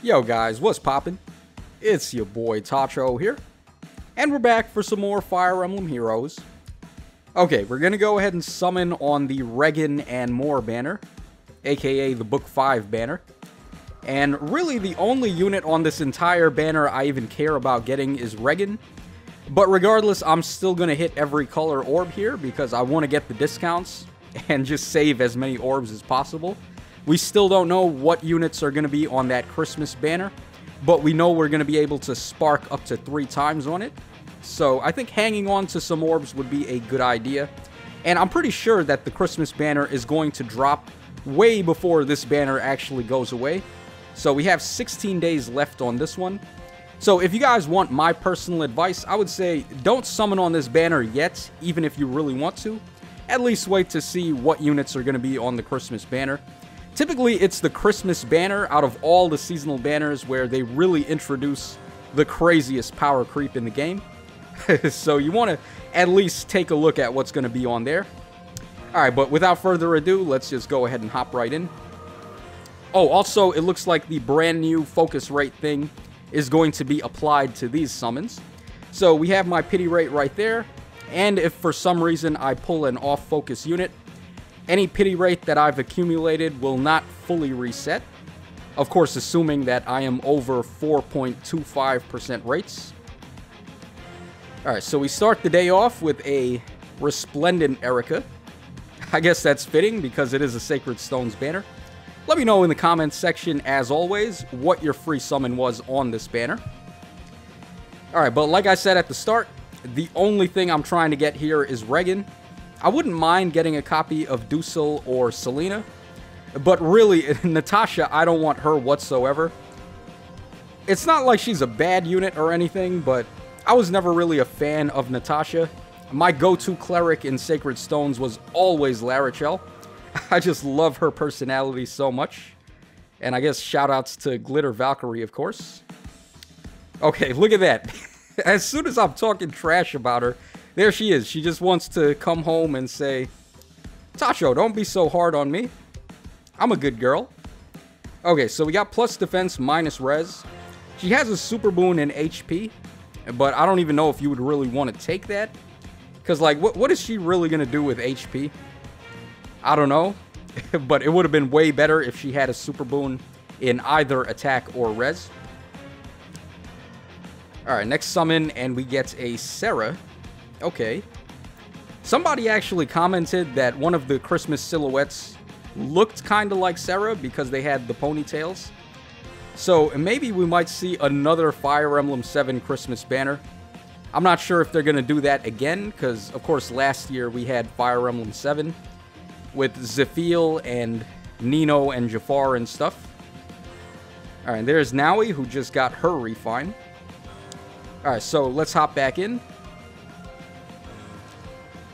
Yo guys, what's poppin'? It's your boy Tacho here, and we're back for some more Fire Emblem Heroes. Okay, we're gonna go ahead and summon on the Reginn and More banner, aka the Book 5 banner. And really the only unit on this entire banner I even care about getting is Reginn. But regardless, I'm still gonna hit every color orb here because I want to get the discounts and just save as many orbs as possible. We still don't know what units are going to be on that Christmas banner, but we know we're going to be able to spark up to 3 times on it. So I think hanging on to some orbs would be a good idea. And I'm pretty sure that the Christmas banner is going to drop way before this banner actually goes away. So we have 16 days left on this one. So if you guys want my personal advice, I would say don't summon on this banner yet, even if you really want to. At least wait to see what units are going to be on the Christmas banner. Typically, it's the Christmas banner out of all the seasonal banners where they really introduce the craziest power creep in the game. So you want to at least take a look at what's going to be on there. Alright, but without further ado, let's just go ahead and hop right in. Oh, also, it looks like the brand new focus rate thing is going to be applied to these summons. So we have my pity rate right there, and if for some reason I pull an off-focus unit, any pity rate that I've accumulated will not fully reset. Of course, assuming that I am over 4.25% rates. Alright, so we start the day off with a Resplendent Erica. I guess that's fitting because it is a Sacred Stones banner. Let me know in the comments section, as always, what your free summon was on this banner. Alright, but like I said at the start, the only thing I'm trying to get here is Reginn. I wouldn't mind getting a copy of Dusil or Selena, but really, Natasha, I don't want her whatsoever. It's not like she's a bad unit or anything, but I was never really a fan of Natasha. My go-to cleric in Sacred Stones was always Larichel. I just love her personality so much. And I guess shoutouts to Glitter Valkyrie, of course. Okay, look at that. As soon as I'm talking trash about her, there she is. She just wants to come home and say, Tacho, don't be so hard on me. I'm a good girl. Okay, so we got plus defense, minus res. She has a super boon in HP, but I don't even know if you would really want to take that. Because, like, what is she really going to do with HP? I don't know. But it would have been way better if she had a super boon in either attack or res. Alright, next summon, and we get a Sarah. Okay. Somebody actually commented that one of the Christmas silhouettes looked kind of like Sarah because they had the ponytails. So maybe we might see another Fire Emblem 7 Christmas banner. I'm not sure if they're going to do that again because, of course, last year we had Fire Emblem 7 with Zephiel and Nino and Jafar and stuff. Alright, there's Naui who just got her refine. Alright, so let's hop back in.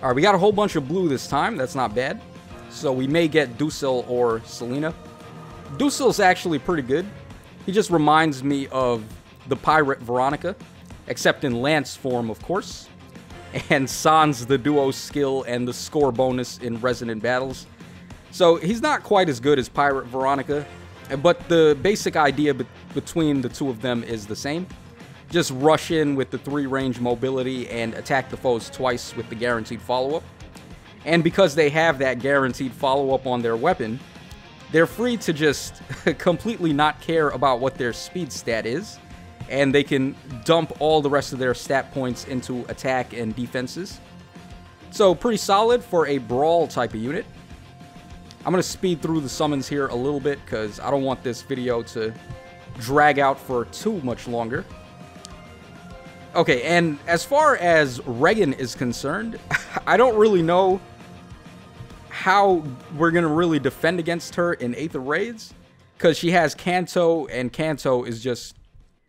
Alright, we got a whole bunch of blue this time. That's not bad. So we may get Dusil or Selena. Dusil's actually pretty good. He just reminds me of the Pirate Veronica, except in Lance form, of course. And sans the duo skill and the score bonus in Resonant Battles. So he's not quite as good as Pirate Veronica, but the basic idea between the two of them is the same. Just rush in with the 3-range mobility and attack the foes twice with the guaranteed follow-up. And because they have that guaranteed follow-up on their weapon, they're free to just completely not care about what their speed stat is, and they can dump all the rest of their stat points into attack and defenses. So pretty solid for a brawl type of unit. I'm going to speed through the summons here a little bit because I don't want this video to drag out for too much longer. Okay, and as far as Reginn is concerned, I don't really know how we're going to really defend against her in Aether Raids, because she has Kanto, and Kanto is just,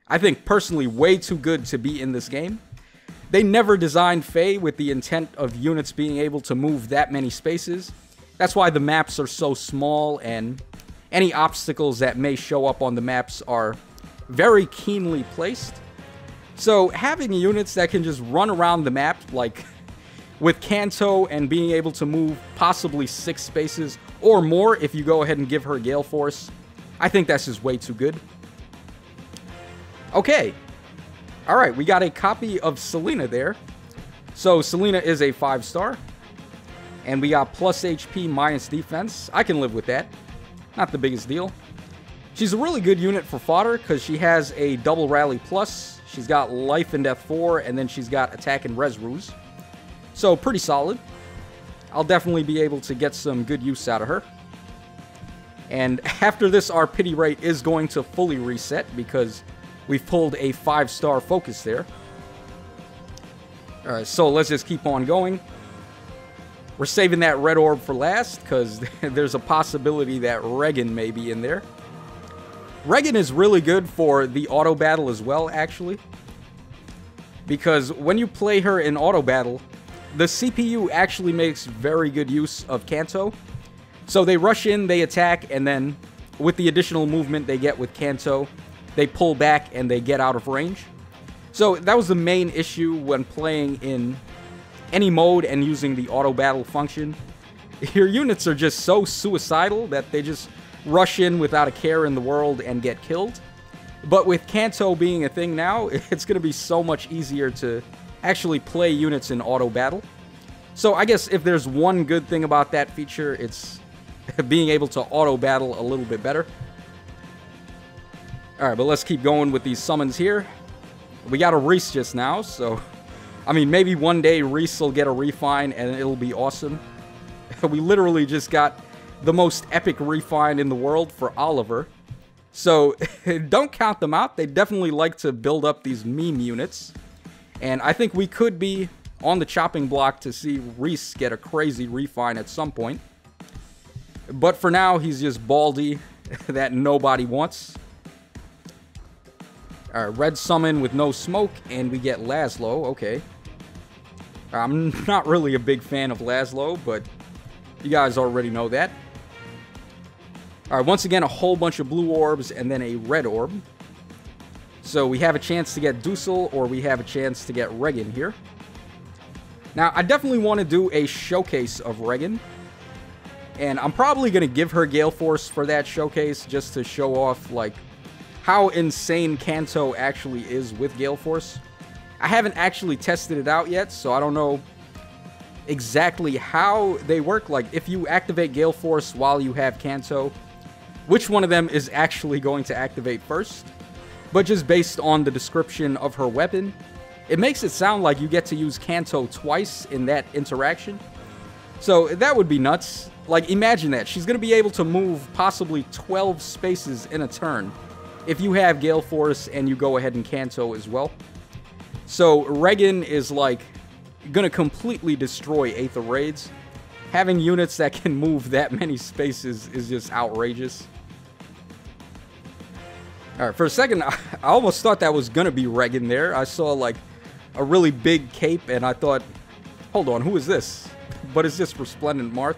I think, personally way too good to be in this game. They never designed Fae with the intent of units being able to move that many spaces. That's why the maps are so small, and any obstacles that may show up on the maps are very keenly placed. So having units that can just run around the map, like with Kanto and being able to move possibly 6 spaces or more if you go ahead and give her Gale Force, I think that's just way too good. Okay. Alright, we got a copy of Selena there. So, Selena is a 5-star. And we got plus HP, minus defense. I can live with that. Not the biggest deal. She's a really good unit for fodder because she has a double rally plus. She's got life and death 4, and then she's got attack and res ruse. So, pretty solid. I'll definitely be able to get some good use out of her. And after this, our pity rate is going to fully reset because we've pulled a 5-star focus there. Alright, so let's just keep on going. We're saving that red orb for last because there's a possibility that Reginn may be in there. Reginn is really good for the auto battle as well, actually. Because when you play her in auto battle, the CPU actually makes very good use of Kanto. So they rush in, they attack, and then with the additional movement they get with Kanto, they pull back and they get out of range. So that was the main issue when playing in any mode and using the auto battle function. Your units are just so suicidal that they just rush in without a care in the world and get killed. But with Kanto being a thing now, it's going to be so much easier to actually play units in auto battle. So I guess if there's one good thing about that feature, it's being able to auto battle a little bit better. Alright, but let's keep going with these summons here. We got a Reese just now, so I mean, maybe one day Reese will get a refine and it'll be awesome. We literally just got the most epic refine in the world for Oliver. So, don't count them out. They definitely like to build up these meme units. And I think we could be on the chopping block to see Reese get a crazy refine at some point. But for now, he's just Baldy that nobody wants. Alright, red summon with no smoke, and we get Laszlo. Okay. I'm not really a big fan of Laszlo, but you guys already know that. Alright, once again, a whole bunch of blue orbs and then a red orb. So we have a chance to get Dusel, or we have a chance to get Reginn here. Now, I definitely want to do a showcase of Reginn. And I'm probably going to give her Gale Force for that showcase, just to show off, like, how insane Kanto actually is with Gale Force. I haven't actually tested it out yet, so I don't know exactly how they work. Like, if you activate Gale Force while you have Kanto, which one of them is actually going to activate first? But just based on the description of her weapon, it makes it sound like you get to use Kanto twice in that interaction. So that would be nuts. Like, imagine that. She's going to be able to move possibly 12 spaces in a turn if you have Gale Force and you go ahead and Kanto as well. So Reginn is like going to completely destroy Aether Raids. Having units that can move that many spaces is just outrageous. Alright, for a second, I almost thought that was going to be Reginn there. I saw like a really big cape and I thought, hold on, who is this? But it's just Resplendent Marth.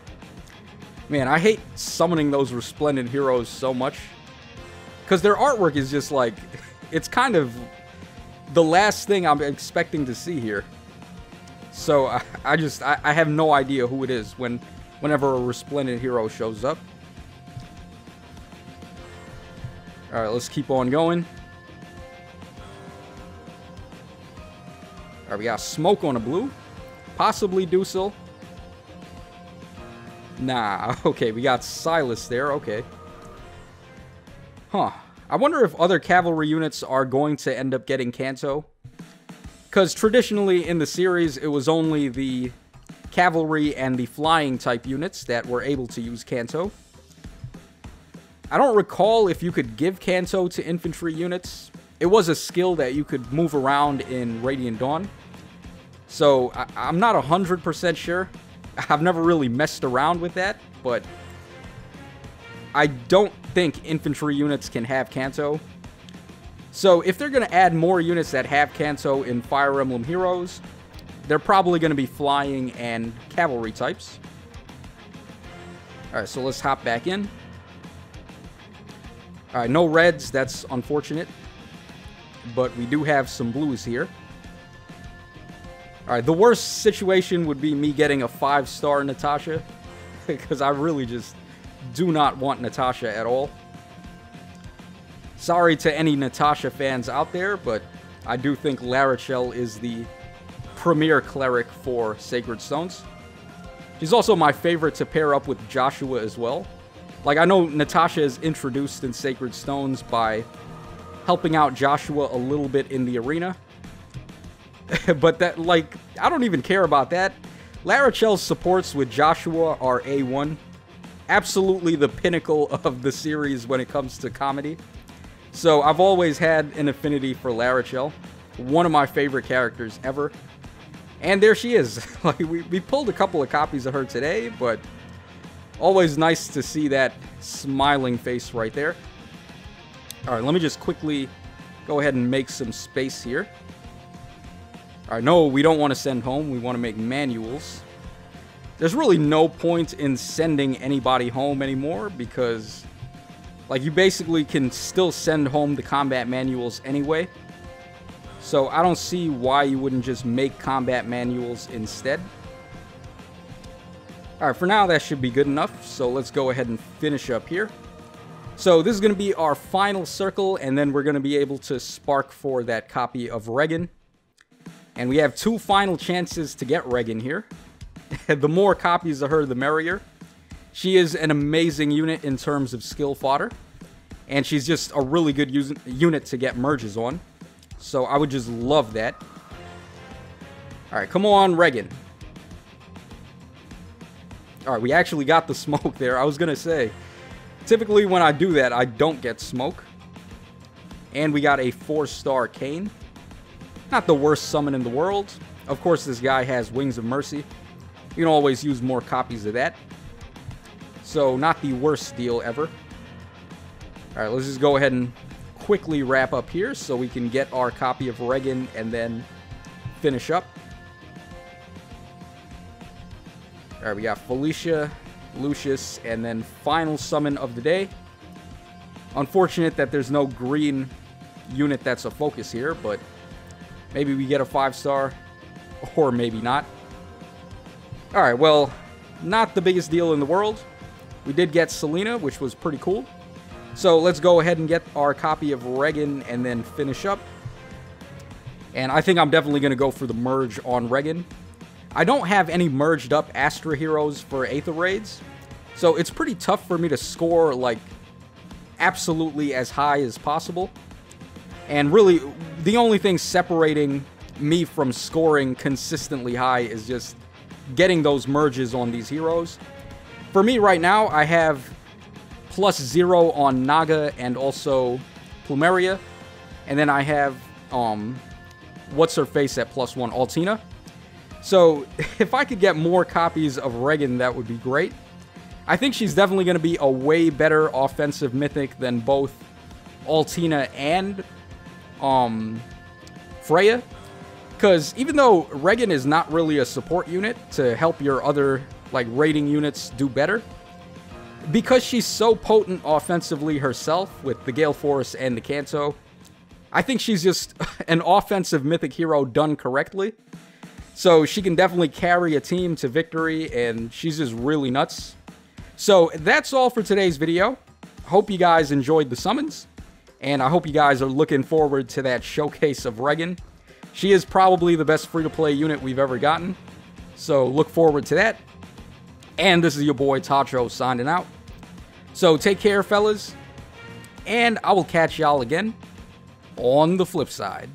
Man, I hate summoning those Resplendent heroes so much. Because their artwork is just like, it's kind of the last thing I'm expecting to see here. So I have no idea who it is whenever a Resplendent hero shows up. Alright, let's keep on going. Alright, we got Smoke on a blue. Possibly Dusel. Nah, okay, we got Silas there, okay. Huh. I wonder if other cavalry units are going to end up getting Kanto. Because traditionally in the series, it was only the cavalry and the flying type units that were able to use Kanto. I don't recall if you could give Kanto to infantry units. It was a skill that you could move around in Radiant Dawn. So I'm not 100% sure. I've never really messed around with that, but I don't think infantry units can have Kanto. So if they're going to add more units that have Kanto in Fire Emblem Heroes, they're probably going to be flying and cavalry types. Alright, so let's hop back in. Alright, no reds, that's unfortunate. But we do have some blues here. Alright, the worst situation would be me getting a 5-star Natasha. Because I really just do not want Natasha at all. Sorry to any Natasha fans out there, but I do think Larichel is the premier cleric for Sacred Stones. She's also my favorite to pair up with Joshua as well. Like, I know Natasha is introduced in Sacred Stones by helping out Joshua a little bit in the arena. But that, like, I don't even care about that. Larichel's supports with Joshua are A1. Absolutely the pinnacle of the series when it comes to comedy. So I've always had an affinity for Larichel. One of my favorite characters ever. And there she is. Like, we pulled a couple of copies of her today, but always nice to see that smiling face right there. Alright, let me just quickly go ahead and make some space here. Alright, no, we don't want to send home. We want to make manuals. There's really no point in sending anybody home anymore because, like, you basically can still send home the combat manuals anyway. So I don't see why you wouldn't just make combat manuals instead. Alright, for now that should be good enough. So let's go ahead and finish up here. So this is going to be our final circle, and then we're going to be able to spark for that copy of Reginn. And we have 2 final chances to get Reginn here. The more copies of her, the merrier. She is an amazing unit in terms of skill fodder. And she's just a really good unit to get merges on. So I would just love that. Alright, come on, Reginn. Alright, we actually got the smoke there. I was going to say, typically when I do that, I don't get smoke. And we got a 4-star Kane. Not the worst summon in the world. Of course, this guy has Wings of Mercy. You can always use more copies of that. So, not the worst deal ever. Alright, let's just go ahead and quickly wrap up here so we can get our copy of Reginn and then finish up. Alright, we got Felicia, Lucius, and then final summon of the day. Unfortunate that there's no green unit that's a focus here, but maybe we get a 5-star, or maybe not. Alright, well, not the biggest deal in the world. We did get Selena, which was pretty cool. So let's go ahead and get our copy of Reginn and then finish up. And I think I'm definitely going to go for the merge on Reginn. I don't have any merged up Astra heroes for Aether Raids. So it's pretty tough for me to score, like, absolutely as high as possible. And really, the only thing separating me from scoring consistently high is just getting those merges on these heroes. For me right now, I have +0 on Naga and also Plumeria. And then I have, what's-her-face at +1, Altina. So, if I could get more copies of Reginn, that would be great. I think she's definitely going to be a way better offensive mythic than both Altina and Freya. Because even though Reginn is not really a support unit to help your other, like, raiding units do better, because she's so potent offensively herself with the Gale Force and the Kanto, I think she's just an offensive mythic hero done correctly. So she can definitely carry a team to victory, and she's just really nuts. So that's all for today's video. Hope you guys enjoyed the summons, and I hope you guys are looking forward to that showcase of Reginn. She is probably the best free-to-play unit we've ever gotten, so look forward to that. And this is your boy Tacho signing out. So take care, fellas, and I will catch y'all again on the flip side.